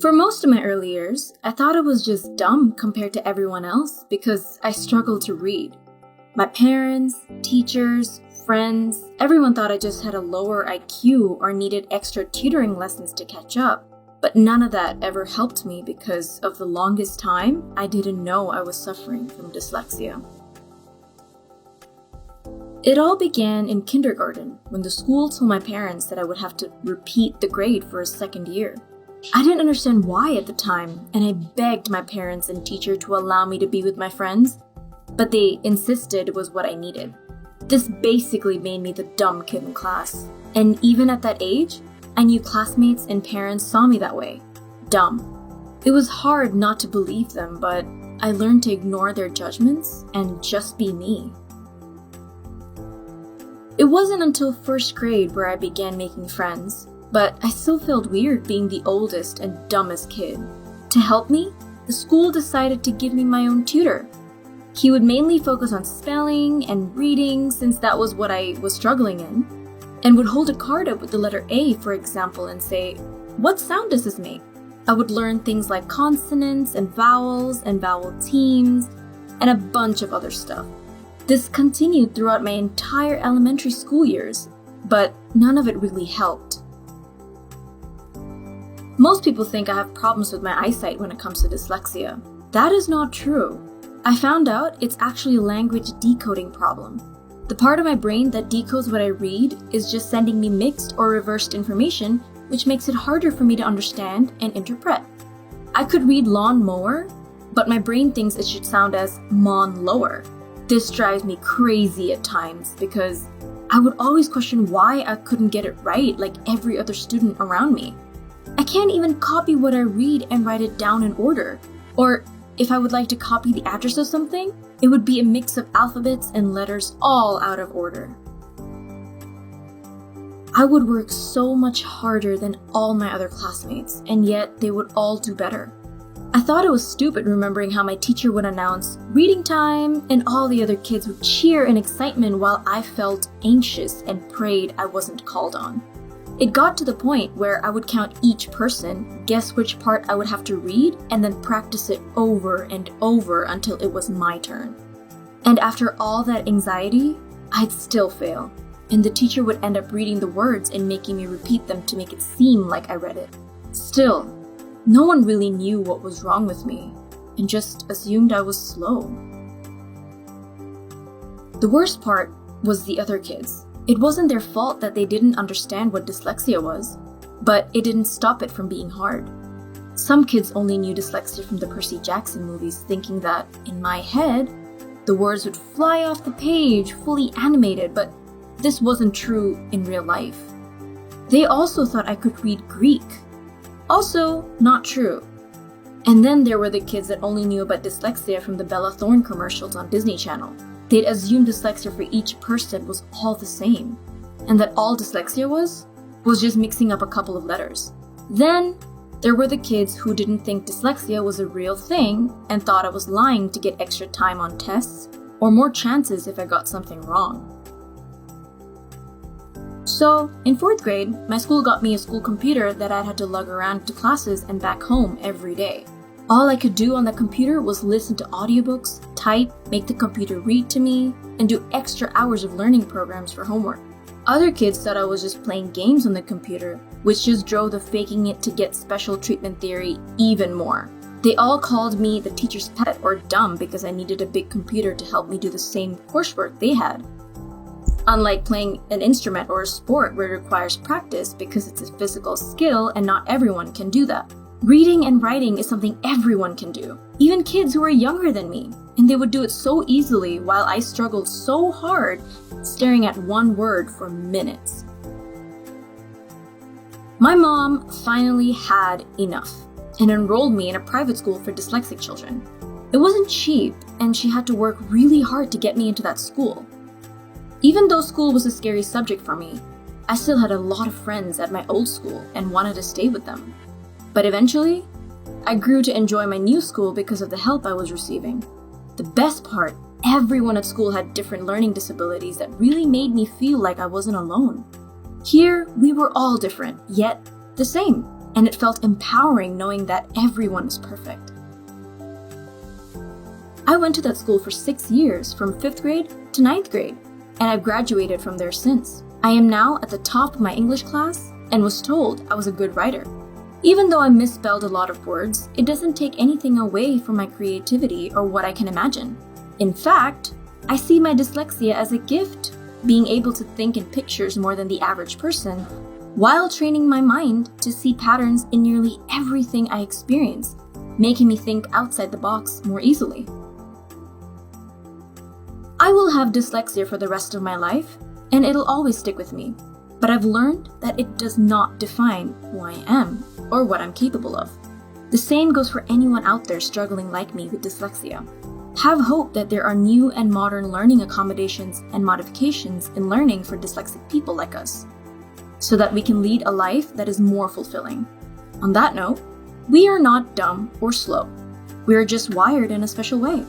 For most of my early years, I thought I was just dumb compared to everyone else because I struggled to read. My parents, teachers, friends, everyone thought I just had a lower IQ or needed extra tutoring lessons to catch up. But none of that ever helped me because of the longest time, I didn't know I was suffering from dyslexia. It all began in kindergarten when the school told my parents that I would have to repeat the grade for a second year. I didn't understand why at the time, and I begged my parents and teacher to allow me to be with my friends, but they insisted it was what I needed. This basically made me the dumb kid in class, and even at that age, I knew classmates and parents saw me that way. Dumb. It was hard not to believe them, but I learned to ignore their judgments and just be me. It wasn't until first grade where I began making friends, but I still felt weird being the oldest and dumbest kid. To help me, the school decided to give me my own tutor. He would mainly focus on spelling and reading since that was what I was struggling in, and would hold a card up with the letter A, for example, and say, "What sound does this make?" I would learn things like consonants and vowel teams, and a bunch of other stuff. This continued throughout my entire elementary school years, but none of it really helped. Most people think I have problems with my eyesight when it comes to dyslexia. That is not true. I found out it's actually a language decoding problem. The part of my brain that decodes what I read is just sending me mixed or reversed information, which makes it harder for me to understand and interpret. I could read lawn mower, but my brain thinks it should sound as mon lower. This drives me crazy at times because I would always question why I couldn't get it right like every other student around me. I can't even copy what I read and write it down in order. Or if I would like to copy the address of something, it would be a mix of alphabets and letters all out of order. I would work so much harder than all my other classmates, and yet they would all do better. I thought it was stupid remembering how my teacher would announce reading time and all the other kids would cheer in excitement while I felt anxious and prayed I wasn't called on. It got to the point where I would count each person, guess which part I would have to read, and then practice it over and over until it was my turn. And after all that anxiety, I'd still fail, and the teacher would end up reading the words and making me repeat them to make it seem like I read it. Still, no one really knew what was wrong with me, and just assumed I was slow. The worst part was the other kids. It wasn't their fault that they didn't understand what dyslexia was, but it didn't stop it from being hard. Some kids only knew dyslexia from the Percy Jackson movies, thinking that, in my head, the words would fly off the page, fully animated, but this wasn't true in real life. They also thought I could read Greek. Also, not true. And then there were the kids that only knew about dyslexia from the Bella Thorne commercials on Disney Channel. They'd assumed dyslexia for each person was all the same, and that all dyslexia was just mixing up a couple of letters. Then, there were the kids who didn't think dyslexia was a real thing and thought I was lying to get extra time on tests or more chances if I got something wrong. So, in 4th grade, my school got me a school computer that I had to lug around to classes and back home every day. All I could do on the computer was listen to audiobooks, type, make the computer read to me, and do extra hours of learning programs for homework. Other kids thought I was just playing games on the computer, which just drove the faking it to get special treatment theory even more. They all called me the teacher's pet or dumb because I needed a big computer to help me do the same coursework they had. Unlike playing an instrument or a sport where it requires practice because it's a physical skill and not everyone can do that. Reading and writing is something everyone can do, even kids who are younger than me, and they would do it so easily while I struggled so hard staring at one word for minutes. My mom finally had enough and enrolled me in a private school for dyslexic children. It wasn't cheap, and she had to work really hard to get me into that school. Even though school was a scary subject for me, I still had a lot of friends at my old school and wanted to stay with them. But eventually, I grew to enjoy my new school because of the help I was receiving. The best part, everyone at school had different learning disabilities that really made me feel like I wasn't alone. Here, we were all different, yet the same, and it felt empowering knowing that everyone is perfect. I went to that school for 6 years, from 5th grade to 9th grade, and I've graduated from there since. I am now at the top of my English class and was told I was a good writer. Even though I misspelled a lot of words, it doesn't take anything away from my creativity or what I can imagine. In fact, I see my dyslexia as a gift, being able to think in pictures more than the average person, while training my mind to see patterns in nearly everything I experience, making me think outside the box more easily. I will have dyslexia for the rest of my life, and it'll always stick with me. But I've learned that it does not define who I am or what I'm capable of. The same goes for anyone out there struggling like me with dyslexia. Have hope that there are new and modern learning accommodations and modifications in learning for dyslexic people like us, so that we can lead a life that is more fulfilling. On that note, we are not dumb or slow. We are just wired in a special way.